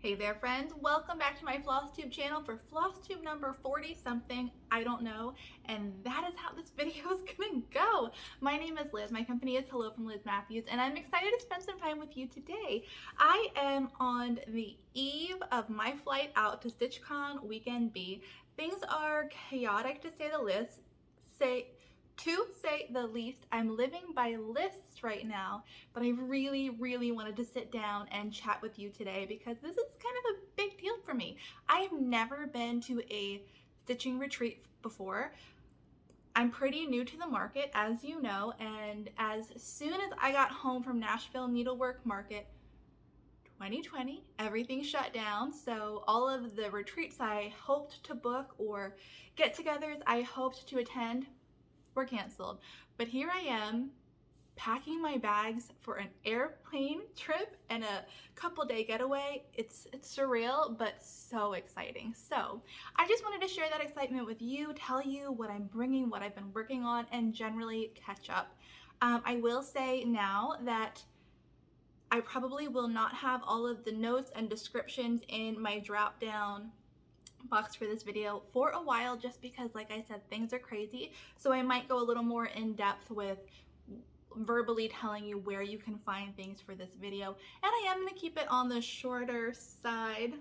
Hey there friends, welcome back to my Floss Tube channel for Floss Tube number 40 something, I don't know, and that is how this video is gonna go. My name is Liz, my company is Hello from Liz Matthews, and I'm excited to spend some time with you today. I am on the eve of my flight out to StitchCon Weekend B. Things are chaotic to say the least. To say the least, I'm living by lists right now, but I really wanted to sit down and chat with you today because this is kind of a big deal for me. I have never been to a stitching retreat before. I'm pretty new to the market, as you know, and as soon as I got home from Nashville Needlework Market 2020, everything shut down. So all of the retreats I hoped to book or get-togethers I hoped to attend were canceled. But here I am packing my bags for an airplane trip and a couple day getaway. It's surreal, but so exciting. So I just wanted to share that excitement with you, tell you what I'm bringing, what I've been working on, and generally catch up. I will say now that I probably will not have all of the notes and descriptions in my drop down box for this video for a while, just because, like I said, things are crazy. So I might go a little more in depth with verbally telling you where you can find things for this video. And I am going to keep it on the shorter side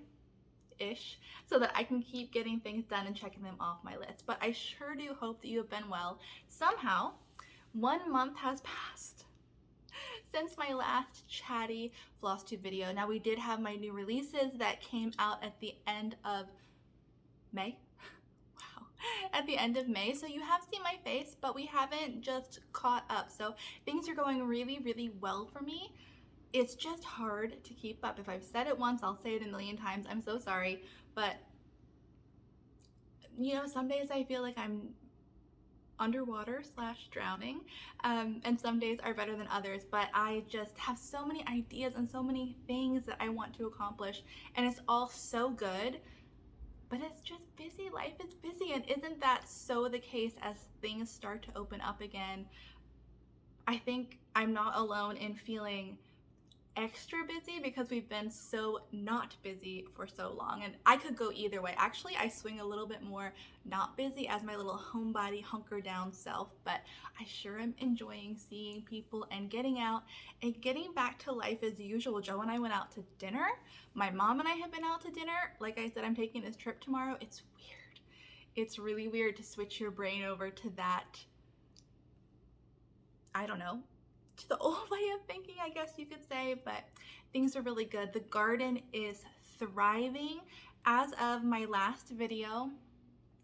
ish so that I can keep getting things done and checking them off my list. But I sure do hope that you have been well. Somehow, 1 month has passed since my last chatty Floss Tube video. Now, we did have my new releases that came out at the end of May. Wow. At the end of May. So you have seen my face, but we haven't just caught up. So things are going really well for me. It's just hard to keep up. If I've said it once, I'll say it a million times. I'm so sorry. But, you know, some days I feel like I'm underwater / drowning, and some days are better than others, but I just have so many ideas and so many things that I want to accomplish, and it's all so good. But it's just busy. Life is busy. And isn't that so the case as things start to open up again? I think I'm not alone in feeling extra busy because we've been so not busy for so long. And I could go either way. Actually, I swing a little bit more not busy as my little homebody hunker down self, but I sure am enjoying seeing people and getting out and getting back to life as usual. Joe and I went out to dinner. My mom and I have been out to dinner. Like I said, I'm taking this trip tomorrow. It's weird. It's really weird to switch your brain over to that, I don't know, to the old way of thinking, I guess you could say, but things are really good. The garden is thriving. As of my last video,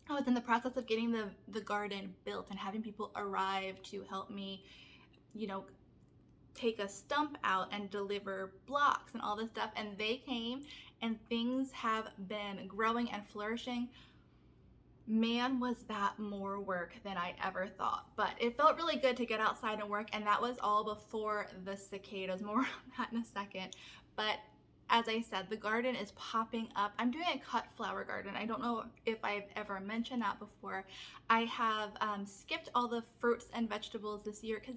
I was in the process of getting the garden built and having people arrive to help me, you know, take a stump out and deliver blocks and all this stuff. And they came and things have been growing and flourishing. Man, was that more work than I ever thought, but it felt really good to get outside and work, and that was all before the cicadas. More on that in a second. But as I said, the garden is popping up. I'm doing a cut flower garden. I don't know if I've ever mentioned that before. I have skipped all the fruits and vegetables this year because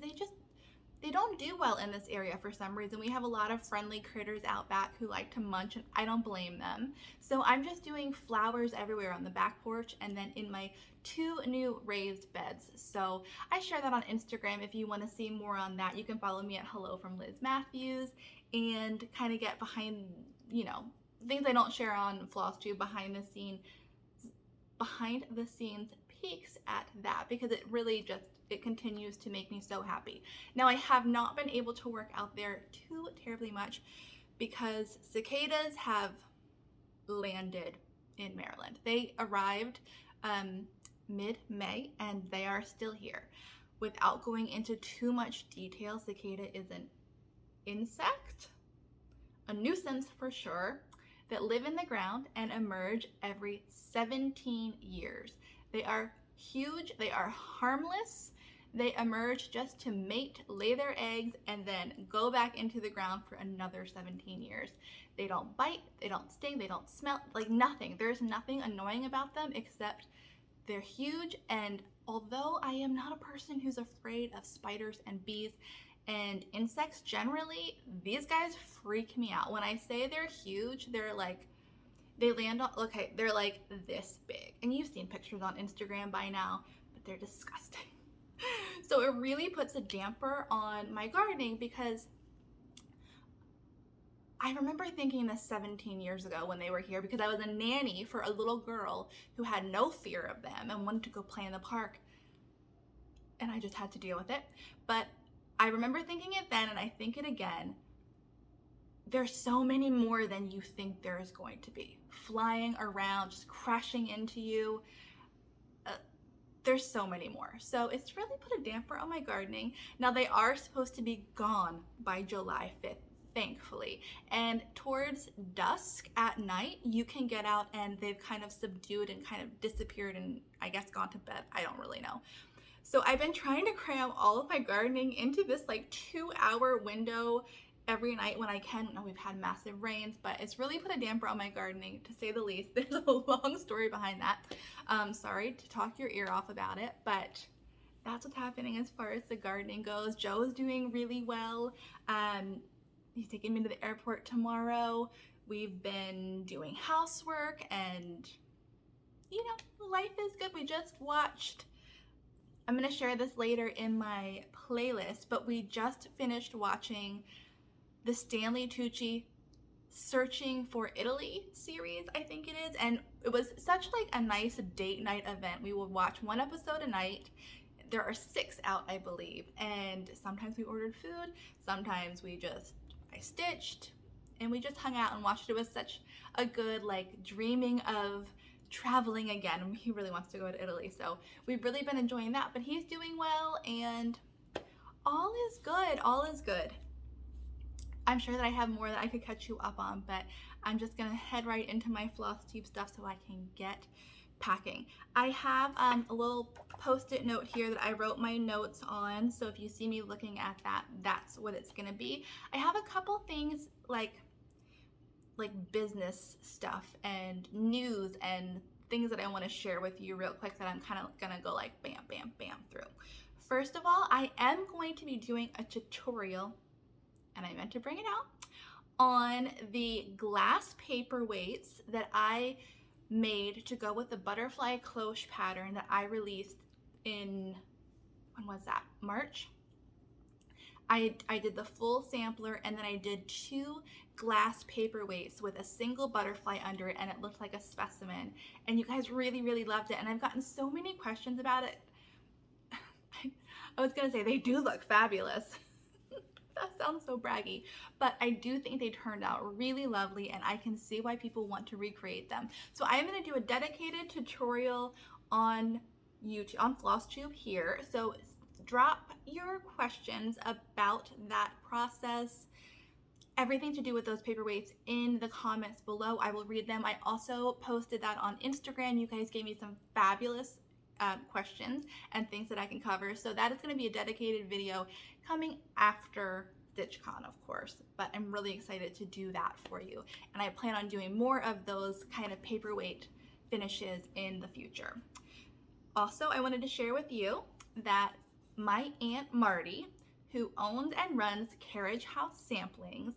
they don't do well in this area for some reason. We have a lot of friendly critters out back who like to munch, and I don't blame them. So I'm just doing flowers everywhere on the back porch and then in my 2 new raised beds. So I share that on Instagram. If you want to see more on that, you can follow me at Hello from Liz Matthews and kind of get behind, you know, things I don't share on Floss Tube, behind the scenes peeks at that, because it really just, it continues to make me so happy. Now, I have not been able to work out there too terribly much because cicadas have landed in Maryland. They arrived mid-May and they are still here. Without going into too much detail, cicada is an insect, a nuisance for sure, that live in the ground and emerge every 17 years. They are huge, they are harmless, they emerge just to mate, lay their eggs, and then go back into the ground for another 17 years. They don't bite, they don't sting, they don't smell, like nothing. There's nothing annoying about them except they're huge, and although I am not a person who's afraid of spiders and bees and insects generally, these guys freak me out. When I say they're huge, they're like, they land on, okay, they're like this big. And you've seen pictures on Instagram by now, but they're disgusting. So it really puts a damper on my gardening, because I remember thinking this 17 years ago when they were here, because I was a nanny for a little girl who had no fear of them and wanted to go play in the park, and I just had to deal with it. But I remember thinking it then, and I think it again. There's so many more than you think there is going to be, flying around, just crashing into you. There's so many more. So it's really put a damper on my gardening. Now, they are supposed to be gone by July 5th, thankfully. And towards dusk at night, you can get out and they've kind of subdued and kind of disappeared and I guess gone to bed. I don't really know. So I've been trying to cram all of my gardening into this like 2-hour window every night when I can. Now, we've had massive rains, but it's really put a damper on my gardening, to say the least. There's a long story behind that. Sorry to talk your ear off about it, but that's what's happening as far as the gardening goes. Joe's doing really well. He's taking me to the airport tomorrow. We've been doing housework and, you know, life is good. We just watched, I'm gonna share this later in my playlist, but we just finished watching the Stanley Tucci Searching for Italy series, I think it is, and it was such like a nice date night event. We would watch one episode a night. There are 6 out, I believe, and sometimes we ordered food, sometimes I stitched, and we just hung out and watched. It was such a good, like, dreaming of traveling again. He really wants to go to Italy, so we've really been enjoying that, but he's doing well, and all is good, all is good. I'm sure that I have more that I could catch you up on, but I'm just gonna head right into my Floss Tube stuff so I can get packing. I have a little post-it note here that I wrote my notes on, so if you see me looking at that, that's what it's gonna be. I have a couple things like business stuff and news and things that I want to share with you real quick that I'm kind of gonna go like bam, bam, bam through. First of all, I am going to be doing a tutorial, and I meant to bring it out, on the glass paperweights that I made to go with the butterfly cloche pattern that I released in, when was that, March? I did the full sampler, and then I did 2 glass paperweights with a single butterfly under it, and it looked like a specimen, and you guys really, really loved it, and I've gotten so many questions about it. I was gonna say they do look fabulous. That sounds so braggy, but I do think they turned out really lovely, and I can see why people want to recreate them. So I'm going to do a dedicated tutorial on YouTube, on Floss Tube here. So drop your questions about that process, everything to do with those paperweights, in the comments below. I will read them. I also posted that on Instagram. You guys gave me some fabulous questions and things that I can cover. So that is going to be a dedicated video coming after StitchCon, of course, but I'm really excited to do that for you. And I plan on doing more of those kind of paperweight finishes in the future. Also, I wanted to share with you that my Aunt Marty, who owns and runs Carriage House Samplings,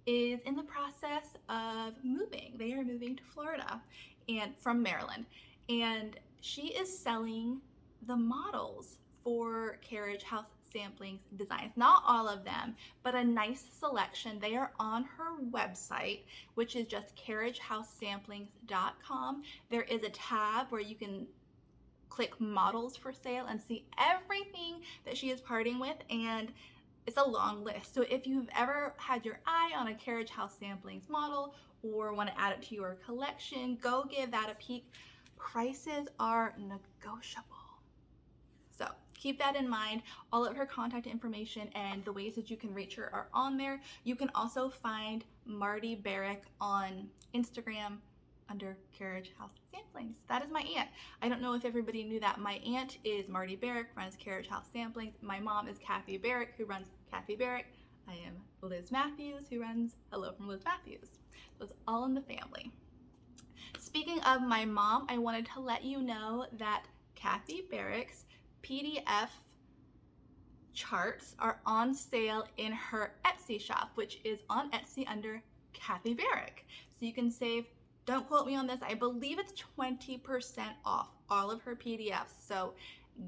is in the process of moving. They are moving to Florida and from Maryland, and she is selling the models for Carriage House Samplings designs. Not all of them, but a nice selection. They are on her website, which is just carriagehousesamplings.com. There is a tab where you can click models for sale and see everything that she is parting with, and it's a long list. So if you've ever had your eye on a Carriage House Samplings model or want to add it to your collection, go give that a peek. Prices are negotiable. So keep that in mind. All of her contact information and the ways that you can reach her are on there. You can also find Marty Barrick on Instagram under Carriage House Samplings. That is my aunt. I don't know if everybody knew that. My aunt is Marty Barrick, runs Carriage House Samplings. My mom is Kathy Barrick, who runs Kathy Barrick. I am Liz Matthews, who runs Hello from Liz Matthews. So it's all in the family. Speaking of my mom, I wanted to let you know that Kathy Barrick's PDF charts are on sale in her Etsy shop, which is on Etsy under Kathy Barrick. So you can save, don't quote me on this, I believe it's 20% off all of her PDFs. So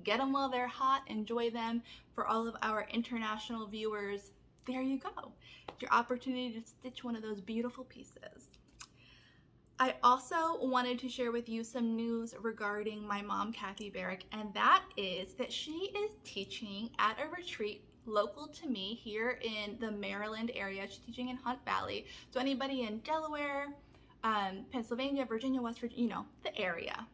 get them while they're hot, enjoy them. For all of our international viewers, there you go. Your opportunity to stitch one of those beautiful pieces. I also wanted to share with you some news regarding my mom, Kathy Barrick, and that is that she is teaching at a retreat local to me here in the Maryland area. She's teaching in Hunt Valley. So anybody in Delaware, Pennsylvania, Virginia, West Virginia, you know, the area.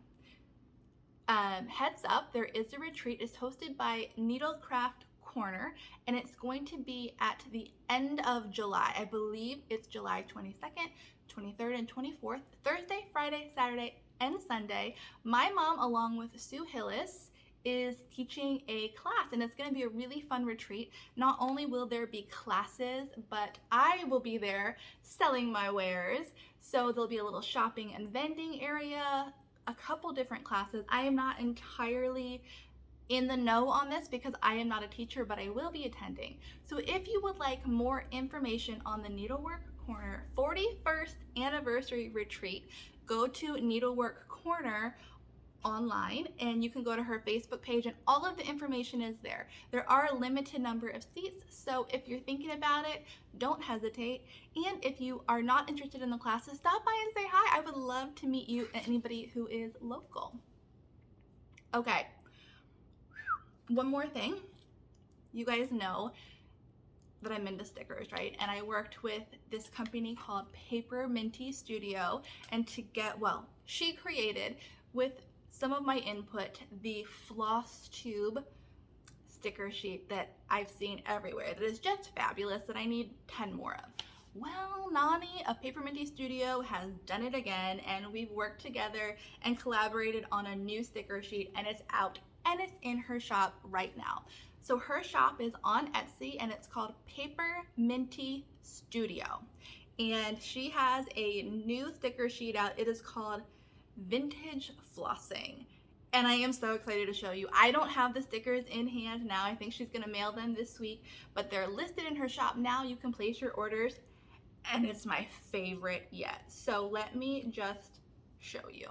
Heads up, there is a retreat. It's hosted by Needlecraft Corner, and it's going to be at the end of July. I believe it's July 22nd, 23rd, and 24th, Thursday, Friday, Saturday, and Sunday. My mom, along with Sue Hillis, is teaching a class, and it's going to be a really fun retreat. Not only will there be classes, but I will be there selling my wares. So there'll be a little shopping and vending area, a couple different classes. I am not entirely in the know on this because I am not a teacher, but I will be attending. So if you would like more information on the Needlework Corner 41st anniversary retreat, go to Needlework Corner online and you can go to her Facebook page and all of the information is there. There are a limited number of seats, so if you're thinking about it, don't hesitate. And if you are not interested in the classes, stop by and say hi. I would love to meet you and anybody who is local. Okay, one more thing. You guys know that I'm into stickers, right? And I worked with this company called Paper Minty Studio, and she created, with some of my input, the Floss Tube sticker sheet that I've seen everywhere that is just fabulous that I need 10 more of. Well, Nani of Paper Minty Studio has done it again, and we've worked together and collaborated on a new sticker sheet, and it's out and it's in her shop right now. So her shop is on Etsy and it's called Paper Minty Studio. And she has a new sticker sheet out. It is called Vintage Flossing. And I am so excited to show you. I don't have the stickers in hand now. I think she's gonna mail them this week, but they're listed in her shop now. You can place your orders and it's my favorite yet. So let me just show you.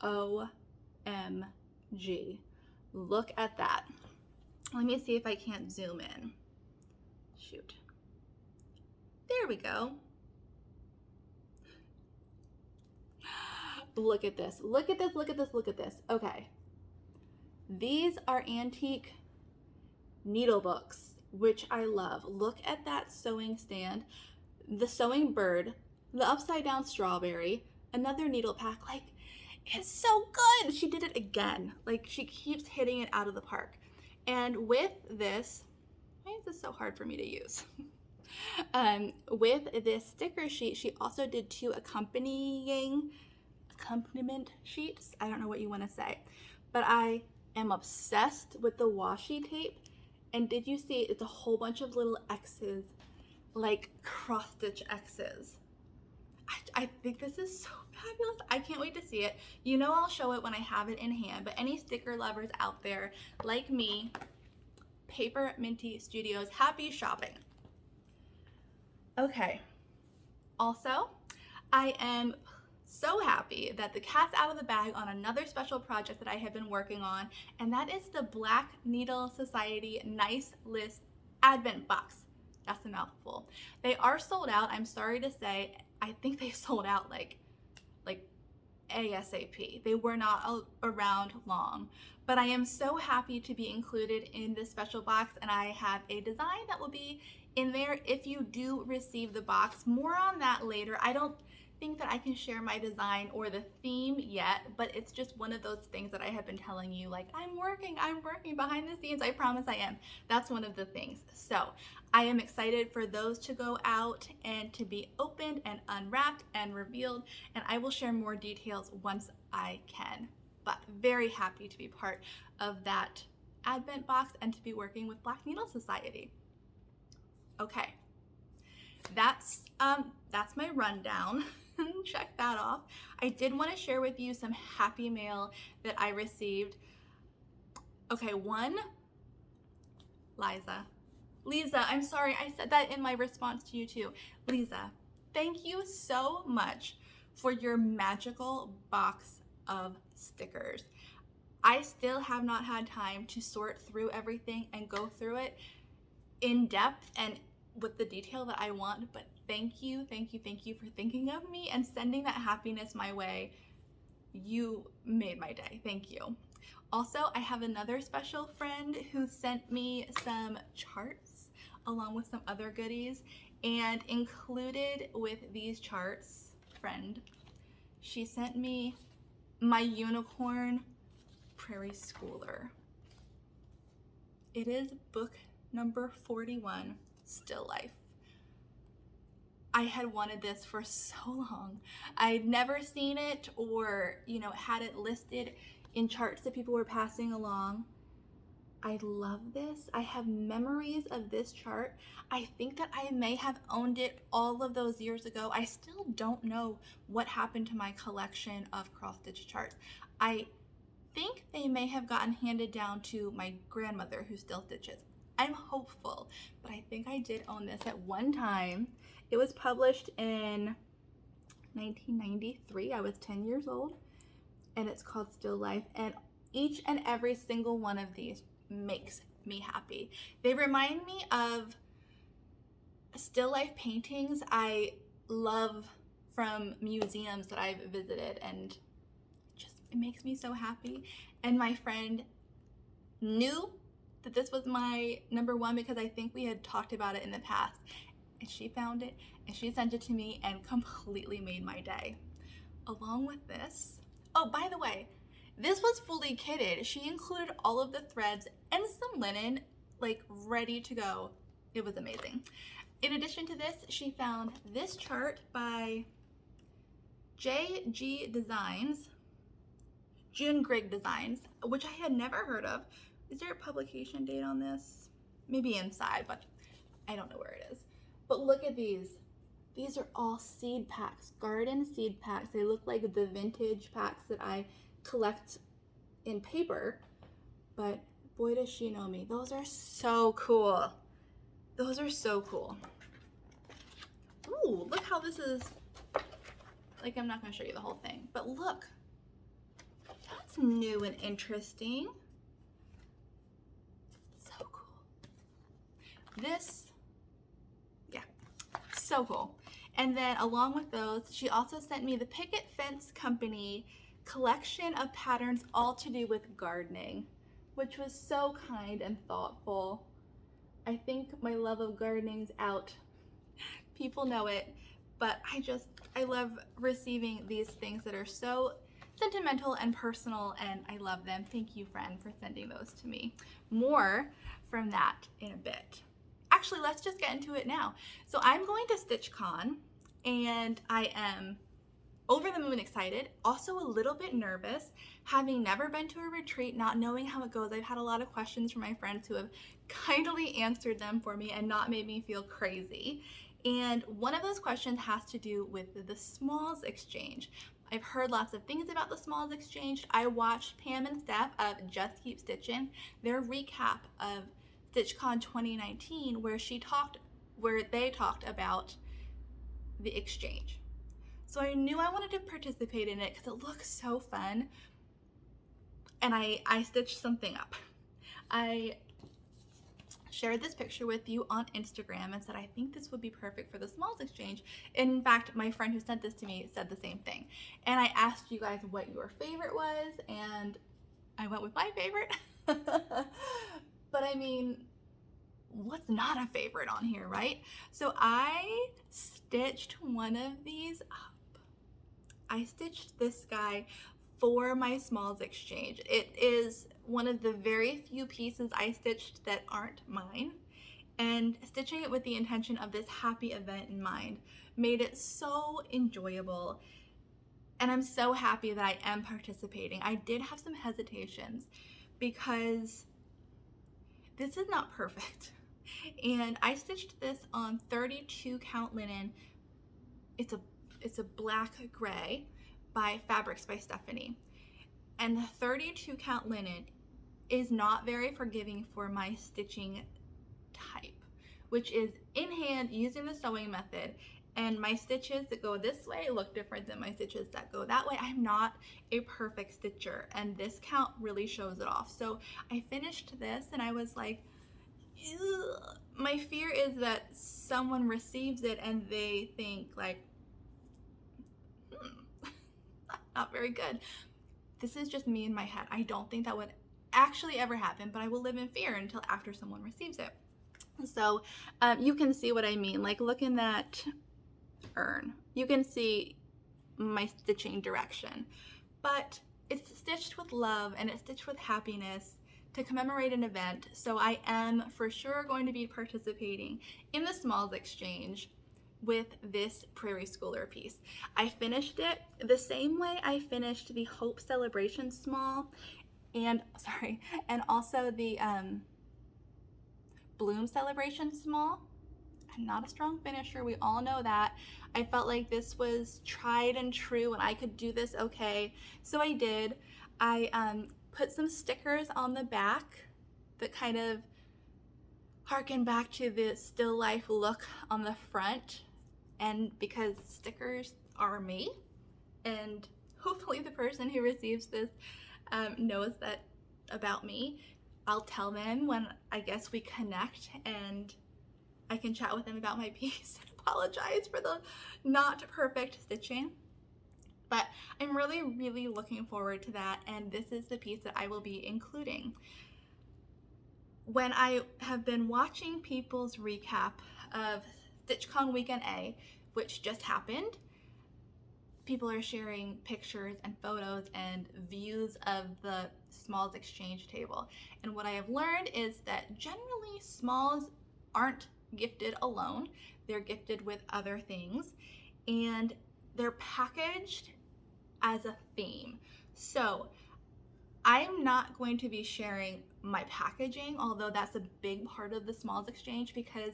OMG, look at that. Let me see if I can't zoom in. Shoot. There we go. Look at this, look at this, look at this, look at this. Okay. These are antique needle books, which I love. Look at that sewing stand, the sewing bird, the upside down strawberry, another needle pack. Like, it's so good. She did it again. Like, she keeps hitting it out of the park. And with this, why is this so hard for me to use? With this sticker sheet, she also did 2 accompaniment sheets. I don't know what you want to say, but I am obsessed with the washi tape. And did you see it's a whole bunch of little X's, like cross stitch X's. I think this is so fabulous. I can't wait to see it. You know, I'll show it when I have it in hand, but any sticker lovers out there like me, Paper Minty Studios, happy shopping. Okay. Also, I am so happy that the cat's out of the bag on another special project that I have been working on, and that is the Black Needle Society Nice List Advent Box. That's a mouthful. They are sold out, I'm sorry to say. I think they sold out like ASAP. They were not around long, but I am so happy to be included in this special box, and I have a design that will be in there if you do receive the box. More on that later. I don't think that I can share my design or the theme yet, but it's just one of those things that I have been telling you, like, I'm working behind the scenes. I promise I am. That's one of the things. So I am excited for those to go out and to be opened and unwrapped and revealed, and I will share more details once I can. But very happy to be part of that Advent box and to be working with Black Needle Society. Okay, that's my rundown. Check that off. I did want to share with you some happy mail that I received Okay, one, Lisa, I'm sorry, I said that in my response to you too. Lisa, thank you so much for your magical box of stickers. I still have not had time to sort through everything and go through it in depth and with the detail that I want, but thank you for thinking of me and sending that happiness my way. You made my day. Thank you. Also, I have another special friend who sent me some charts along with some other goodies, and included with these charts, she sent me my unicorn Prairie Schooler. It is book number 41, Still Life. I had wanted this for so long. I'd never seen it or, had it listed in charts that people were passing along. I love this. I have memories of this chart. I think that I may have owned it all of those years ago. I still don't know what happened to my collection of cross-stitch charts. I think they may have gotten handed down to my grandmother who still stitches. I'm hopeful, but I think I did own this at one time. It was published in 1993. I was 10 years old, and it's called Still Life, and each and every single one of these makes me happy. They remind me of still life paintings I love from museums that I've visited, and it makes me so happy. And my friend knew that this was my number one because I think we had talked about it in the past, and she found it and she sent it to me and completely made my day. Along with this, oh, by the way, this was fully kitted. She included all of the threads and some linen, like ready to go. It was amazing. In addition to this, she found this chart by JG Designs, June Grigg Designs, which I had never heard of. Is there a publication date on this? Maybe inside, but I don't know where it is. But look at these. These are all seed packs, garden seed packs. They look like the vintage packs that I collect in paper, but boy does she know me. Those are so cool. Those are so cool. Ooh, look how this is, like, I'm not gonna show you the whole thing, but look, that's new and interesting. So cool. This, yeah, so cool. And then along with those, she also sent me the Picket Fence Company collection of patterns all to do with gardening, which was so kind and thoughtful. I think my love of gardening's out. People know it, but I love receiving these things that are so sentimental and personal, and I love them. Thank you, friend, for sending those to me. More from that in a bit. Actually, let's just get into it now. So I'm going to StitchCon, and I am over the moon excited, also a little bit nervous, having never been to a retreat, not knowing how it goes. I've had a lot of questions from my friends who have kindly answered them for me and not made me feel crazy. And one of those questions has to do with the Smalls Exchange. I've heard lots of things about the Smalls Exchange. I watched Pam and Steph of Just Keep Stitching, their recap of StitchCon 2019, where they talked about the exchange. So I knew I wanted to participate in it because it looks so fun. And I stitched something up. I shared this picture with you on Instagram and said, I think this would be perfect for the Smalls Exchange. In fact, my friend who sent this to me said the same thing. And I asked you guys what your favorite was, and I went with my favorite. But I mean, what's not a favorite on here, right? So I stitched one of these up. I stitched this guy for my Smalls Exchange. It is one of the very few pieces I stitched that aren't mine, and stitching it with the intention of this happy event in mind made it so enjoyable, and I'm so happy that I am participating. I did have some hesitations because this is not perfect, and I stitched this on 32 count linen. It's a black gray by Fabrics by Stephanie. And the 32 count linen is not very forgiving for my stitching type, which is in hand using the sewing method, and my stitches that go this way look different than my stitches that go that way. I'm not a perfect stitcher, and this count really shows it off. So I finished this and I was like, ugh. My fear is that someone receives it and they think like, not very good. This is just me in my head. I don't think that would actually ever happen, but I will live in fear until after someone receives it. So you can see what I mean. Like, look in that urn. You can see my stitching direction, but it's stitched with love and it's stitched with happiness to commemorate an event. So I am for sure going to be participating in the Smalls Exchange with this Prairie Schooler piece. I finished it the same way I finished the Hope Celebration Small and also the Bloom Celebration Small. I'm not a strong finisher, we all know that. I felt like this was tried and true and I could do this okay, so I did. I put some stickers on the back that kind of harken back to the still life look on the front, and because stickers are me, and hopefully the person who receives this knows that about me. I'll tell them when I guess we connect and I can chat with them about my piece and apologize for the not perfect stitching. But I'm really looking forward to that, and this is the piece that I will be including. When I have been watching people's recap of StitchCon Weekend A, which just happened, people are sharing pictures and photos and views of the Smalls Exchange table. And what I have learned is that generally Smalls aren't gifted alone. They're gifted with other things, and they're packaged as a theme. So I'm not going to be sharing my packaging, although that's a big part of the Smalls Exchange, because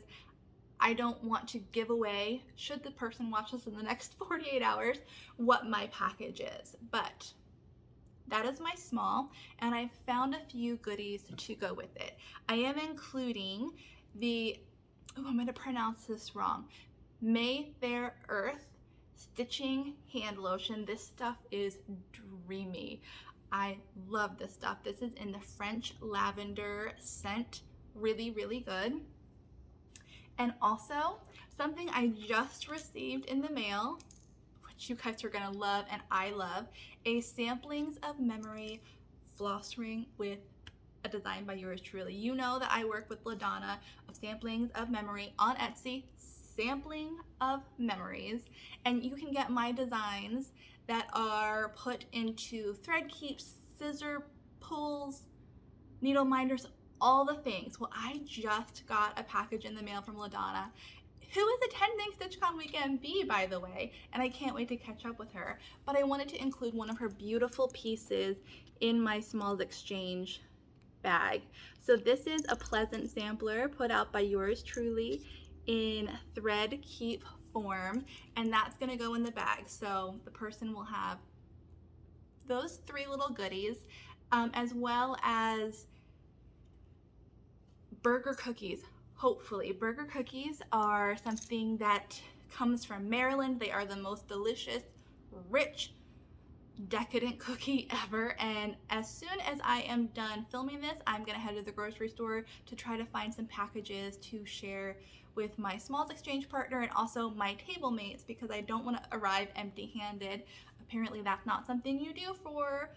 I don't want to give away, should the person watch this in the next 48 hours, what my package is. But that is my small, and I've found a few goodies to go with it. I am including the, I'm gonna pronounce this wrong, May Fair Earth stitching hand lotion. This stuff is dreamy. I love this stuff. This is in the French lavender scent. Really good. And also something I just received in the mail, which you guys are gonna love and I love, a Samplings of Memory floss ring with a design by yours truly. You know that I work with LaDonna of Samplings of Memory on Etsy, Sampling of Memories, and you can get my designs that are put into thread keeps, scissor pulls, needle minders, all the things. Well, I just got a package in the mail from LaDonna, who is attending StitchCon Weekend B, by the way, and I can't wait to catch up with her. But I wanted to include one of her beautiful pieces in my Smalls Exchange bag. So this is a pleasant sampler put out by yours truly in thread keep form, and that's gonna go in the bag. So the person will have those three little goodies, as well as burger cookies. Hopefully. Burger cookies are something that comes from Maryland. They are the most delicious, rich, decadent cookie ever, and as soon as I am done filming this, I'm gonna head to the grocery store to try to find some packages to share with my Smalls Exchange partner and also my table mates, because I don't want to arrive empty-handed. Apparently that's not something you do for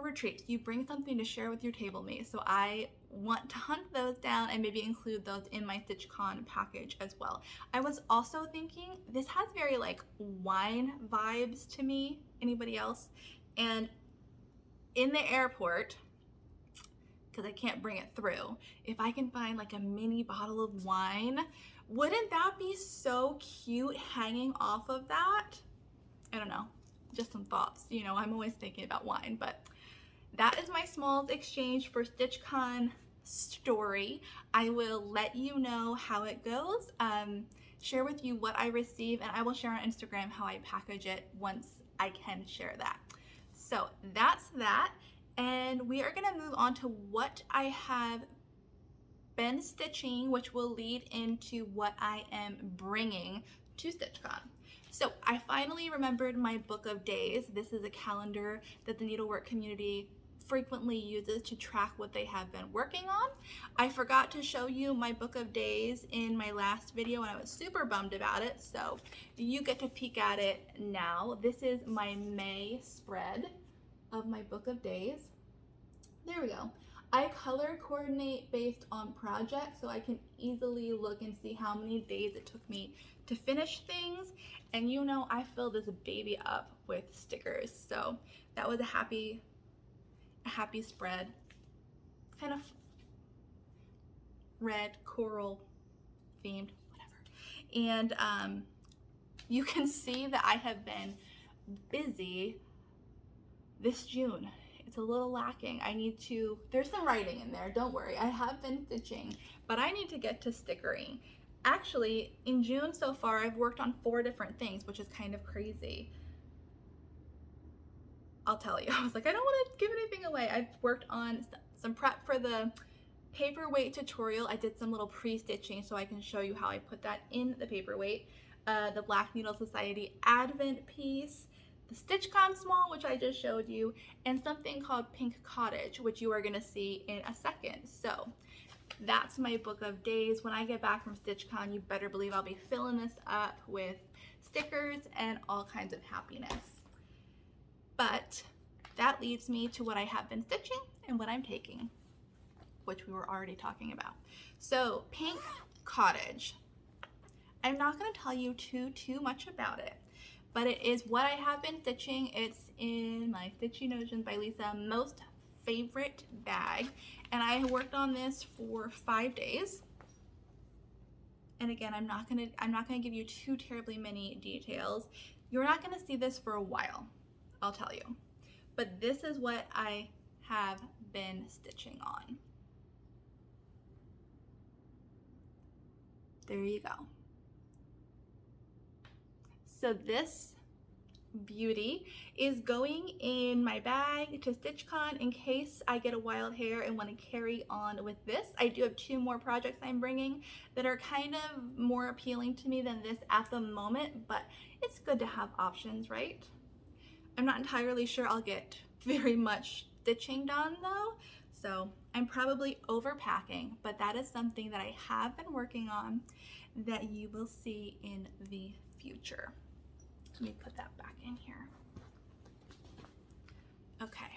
retreats. You bring something to share with your table mates. So I want to hunt those down and maybe include those in my StitchCon package as well. I was also thinking, this has very like wine vibes to me. Anybody else? And in the airport, because I can't bring it through, if I can find like a mini bottle of wine, wouldn't that be so cute hanging off of that? I don't know, just some thoughts. You know, I'm always thinking about wine, but that is my Smalls Exchange for StitchCon story. I will let you know how it goes, share with you what I receive, and I will share on Instagram how I package it once I can share that. So that's that. and we are gonna move on to what I have been stitching, which will lead into what I am bringing to StitchCon. So I finally remembered my book of days. This is a calendar that the needlework community frequently uses to track what they have been working on. I forgot to show you my book of days in my last video and I was super bummed about it, so you get to peek at it now. This is my May spread of my book of days. There we go. I color coordinate based on projects, so I can easily look and see how many days it took me to finish things. And you know, I fill this baby up with stickers, so that was a happy spread. Kind of red, coral themed, whatever. And you can see that I have been busy this June. It's a little lacking. There's some writing in there, don't worry. I have been stitching, but I need to get to stickering. Actually, in June so far, I've worked on 4 different things, which is kind of crazy. I'll tell you, I was like, I don't want to give anything away. I've worked on some prep for the paperweight tutorial. I did some little pre-stitching so I can show you how I put that in the paperweight. The Black Needle Society Advent piece, the StitchCon Small, which I just showed you, and something called Pink Cottage, which you are gonna see in a second. So that's my book of days. When I get back from StitchCon, you better believe I'll be filling this up with stickers and all kinds of happiness. But that leads me to what I have been stitching and what I'm taking, which we were already talking about. So Pink Cottage. I'm not gonna tell you too much about it, but it is what I have been stitching. It's in my Stitchy Notions by Lisa most favorite bag, and I worked on this for 5 days. And again, I'm not gonna give you too terribly many details. You're not gonna see this for a while, I'll tell you. But this is what I have been stitching on. There you go. So this beauty is going in my bag to StitchCon in case I get a wild hair and want to carry on with this. I do have 2 more projects I'm bringing that are kind of more appealing to me than this at the moment, but it's good to have options, right? I'm not entirely sure I'll get very much stitching done though, so I'm probably overpacking, but that is something that I have been working on that you will see in the future. Let me put that back in here. Okay.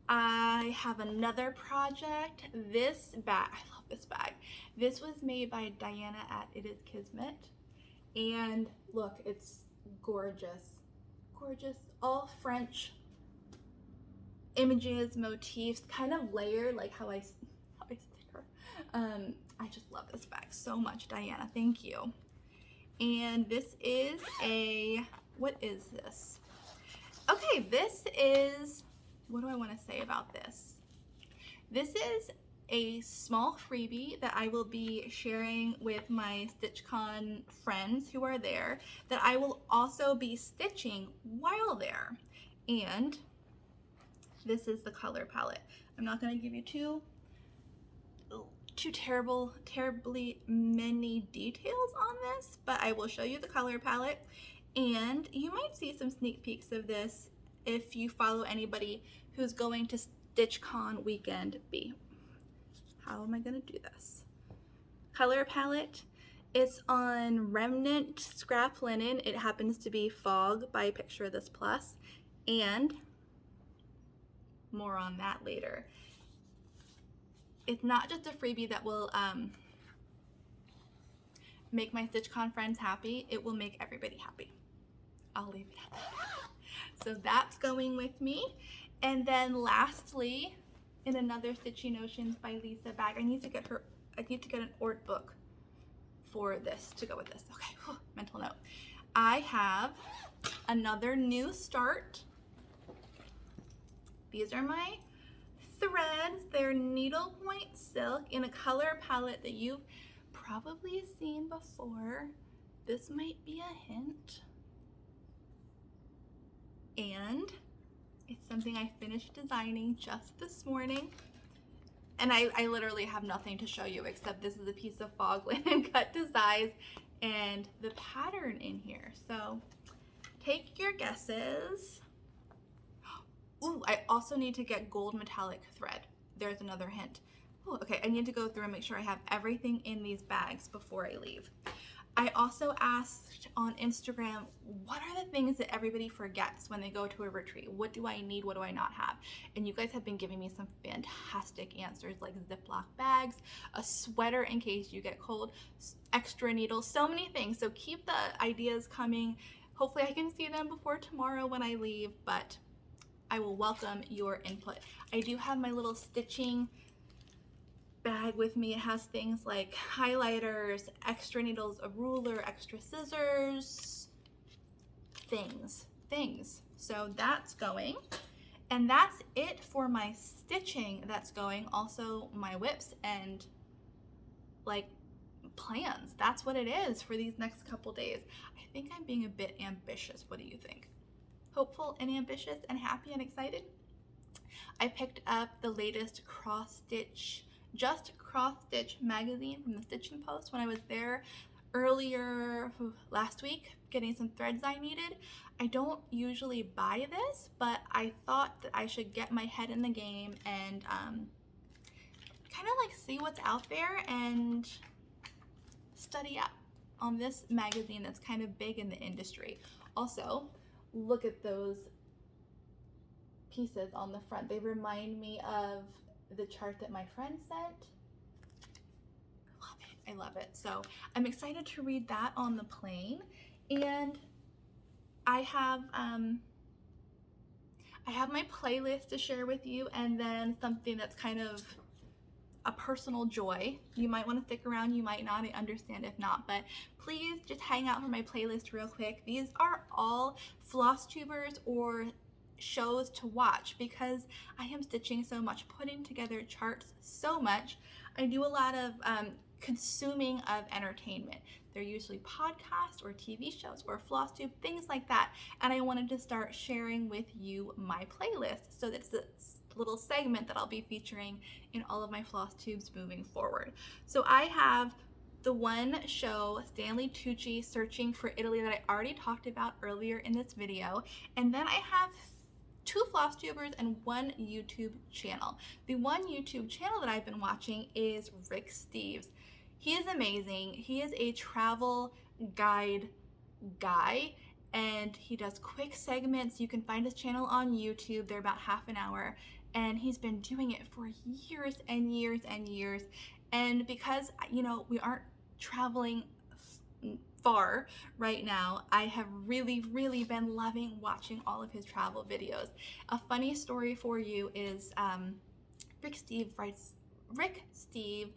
I have another project. This bag, I love this bag. This was made by Diana at It Is Kismet. And look, it's gorgeous. Gorgeous, all French images, motifs, kind of layered like how I stick her. I just love this bag so much, Diana, thank you. And this is what is this? Okay, this is, what do I want to say about this? This is a small freebie that I will be sharing with my StitchCon friends who are there, that I will also be stitching while there. And this is the color palette. I'm not going to give you too terribly many details on this, but I will show you the color palette, and you might see some sneak peeks of this if you follow anybody who's going to StitchCon Weekend B. How am I gonna do this? Color palette, it's on Remnant Scrap Linen. It happens to be Fog by Picture This Plus, and more on that later. It's not just a freebie that will make my StitchCon friends happy, it will make everybody happy. I'll leave it at that. So that's going with me. And then lastly, in another Stitchy Notions by Lisa bag, I need to get an art book for this to go with this. Okay, whew, mental note. I have another new start. These are my threads. They're needlepoint silk in a color palette that you've probably seen before. This might be a hint. And It's something I finished designing just this morning. And I literally have nothing to show you except this is a piece of fog linen cut to size and the pattern in here. So take your guesses. Ooh, I also need to get gold metallic thread. There's another hint. Ooh, okay, I need to go through and make sure I have everything in these bags before I leave. I also asked on Instagram, what are the things that everybody forgets when they go to a retreat? What do I need? What do I not have? And you guys have been giving me some fantastic answers, like Ziploc bags, a sweater in case you get cold, extra needles, so many things. So keep the ideas coming. Hopefully I can see them before tomorrow when I leave, but I will welcome your input. I do have my little stitching bag with me. It has things like highlighters, extra needles, a ruler, extra scissors, things. So that's going. And that's it for my stitching that's going. Also my whips and like plans. That's what it is for these next couple days. I think I'm being a bit ambitious. What do you think? Hopeful and ambitious and happy and excited? I picked up the latest cross stitch magazine from the Stitching Post when I was there earlier last week getting some threads I needed. I don't usually buy this, but I thought that I should get my head in the game and kind of like see what's out there and study up on this magazine that's kind of big in the industry. Also, look at those pieces on the front. They remind me of the chart that my friend sent. I love it. So I'm excited to read that on the plane. And I have my playlist to share with you, and then something that's kind of a personal joy. You might want to stick around, you might not, I understand if not, but please just hang out for my playlist real quick. These are all floss tubers or shows to watch because I am stitching so much, putting together charts so much. I do a lot of consuming of entertainment. They're usually podcasts or TV shows or Floss Tube, things like that. And I wanted to start sharing with you my playlist. So that's a little segment that I'll be featuring in all of my Floss Tubes moving forward. So I have the one show, Stanley Tucci, Searching for Italy, that I already talked about earlier in this video. And then I have 2 floss tubers and 1 YouTube channel. The one YouTube channel that I've been watching is Rick Steves. He is amazing. He is a travel guide guy and he does quick segments. You can find his channel on YouTube. They're about half an hour and he's been doing it for years and years and years. And because, you know, we aren't traveling far right now, I have really been loving watching all of his travel videos. A funny story for you is Rick Steve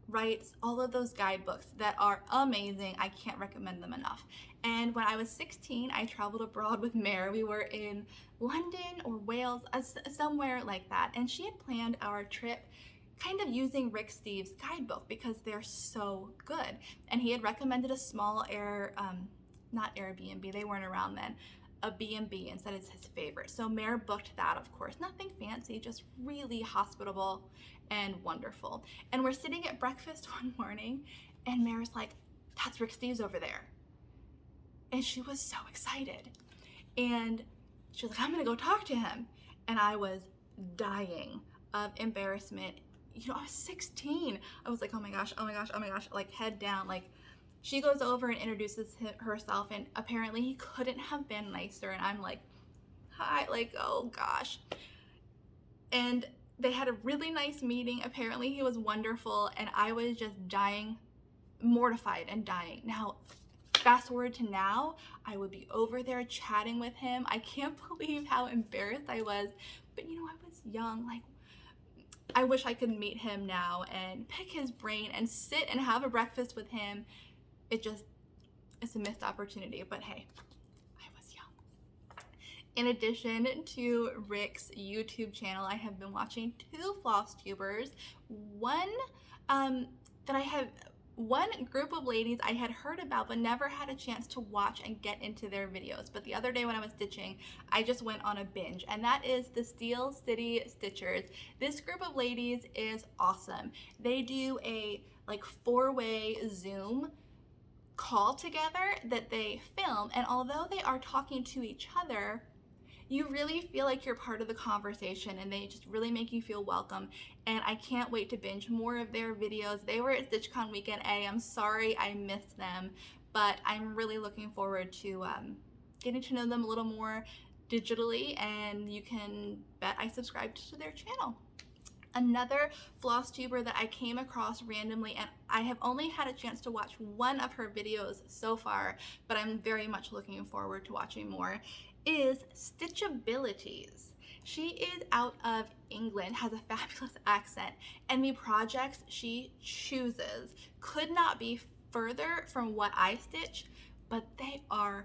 writes all of those guidebooks that are amazing. I can't recommend them enough. And when I was 16, I traveled abroad with Mare. We were in London or Wales, somewhere like that, and she had planned our trip kind of using Rick Steves' guidebook because they're so good. And he had recommended a small not Airbnb, they weren't around then, a B&B, and said it's his favorite. So Mare booked that, of course. Nothing fancy, just really hospitable and wonderful. And we're sitting at breakfast one morning and Mare's like, that's Rick Steves over there. And she was so excited. And she was like, I'm gonna go talk to him. And I was dying of embarrassment. You know, I was 16. I was like, oh my gosh, like head down. Like, she goes over and introduces herself, and apparently he couldn't have been nicer. And I'm like, hi, like, oh gosh. And they had a really nice meeting. Apparently he was wonderful, and I was just dying, mortified and dying. Now, fast forward to now, I would be over there chatting with him. I can't believe how embarrassed I was, but you know, I was young. Like, I wish I could meet him now and pick his brain and sit and have a breakfast with him. It's a missed opportunity, but hey, I was young. In addition to Rick's YouTube channel, I have been watching 2 floss tubers. One that I have one group of ladies I had heard about but never had a chance to watch and get into their videos. But the other day when I was stitching, I just went on a binge, and that is the Steel City Stitchers. This group of ladies is awesome. They do a like 4-way Zoom call together that they film, and although they are talking to each other, you really feel like you're part of the conversation, and they just really make you feel welcome. And I can't wait to binge more of their videos. They were at StitchCon Weekend A. I'm sorry I missed them, but I'm really looking forward to getting to know them a little more digitally, and you can bet I subscribed to their channel. Another floss tuber that I came across randomly, and I have only had a chance to watch one of her videos so far, but I'm very much looking forward to watching more, is Stitchabilities. She is out of England, has a fabulous accent, and the projects she chooses could not be further from what I stitch, but they are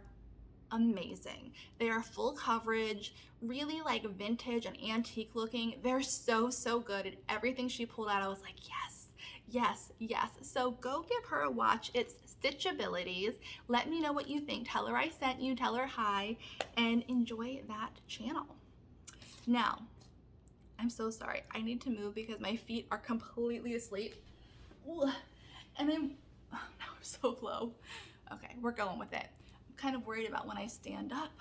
amazing. They are full coverage, really like vintage and antique looking. They're so good, and everything she pulled out, I was like, yes, yes, yes. So go give her a watch. It's Stitchabilities. Let me know what you think. Tell her I sent you, tell her hi, and enjoy that channel. Now, I'm so sorry. I need to move because my feet are completely asleep. Ooh, and now I'm so low. Okay, we're going with it. I'm kind of worried about when I stand up.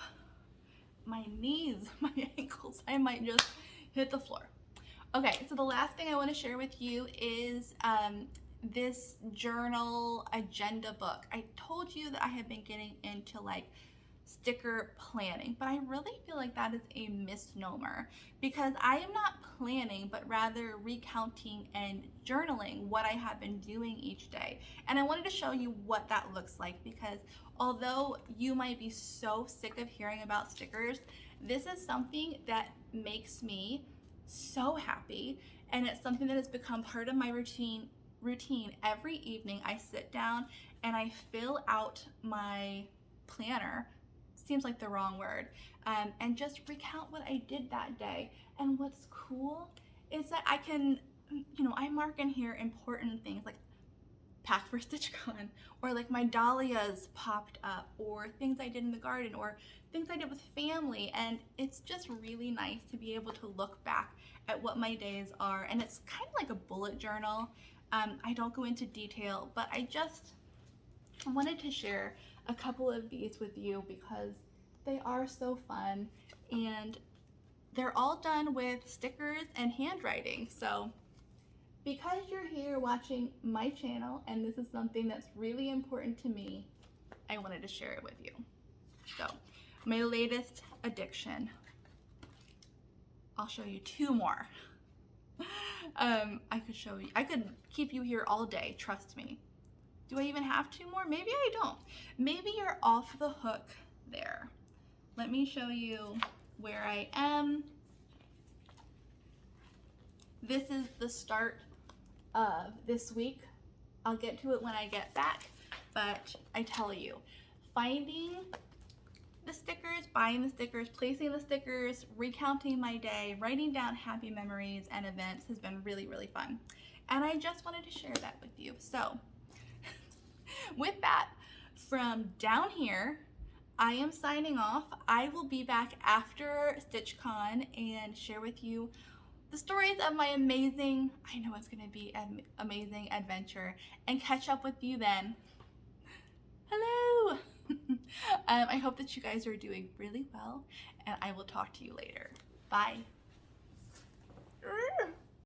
My knees, my ankles, I might just hit the floor. Okay, so the last thing I want to share with you is this journal agenda book. I told you that I have been getting into like sticker planning, but I really feel like that is a misnomer, because I am not planning, but rather recounting and journaling what I have been doing each day. And I wanted to show you what that looks like, because although you might be so sick of hearing about stickers, this is something that makes me so happy, and it's something that has become part of my routine. Every evening I sit down and I fill out my planner, seems like the wrong word, and just recount what I did that day. And what's cool is that I can, I mark in here important things like pack for StitchCon, or like my dahlias popped up, or things I did in the garden, or things I did with family. And it's just really nice to be able to look back at what my days are. And it's kind of like a bullet journal. I don't go into detail, but I just wanted to share a couple of these with you because they are so fun, and they're all done with stickers and handwriting. So because you're here watching my channel and this is something that's really important to me, I wanted to share it with you. So my latest addiction, I'll show you two more. I could keep you here all day, trust me. Do I even have two more? Maybe I don't. Maybe you're off the hook there. Let me show you where I am. This is the start of this week. I'll get to it when I get back, but I tell you, finding the stickers, buying the stickers, placing the stickers, recounting my day, writing down happy memories and events has been really fun. And I just wanted to share that with you. So with that, from down here, I am signing off. I will be back after StitchCon and share with you the stories of my amazing, I know it's gonna be an amazing adventure, and catch up with you then. Hello! I hope that you guys are doing really well, and I will talk to you later. Bye.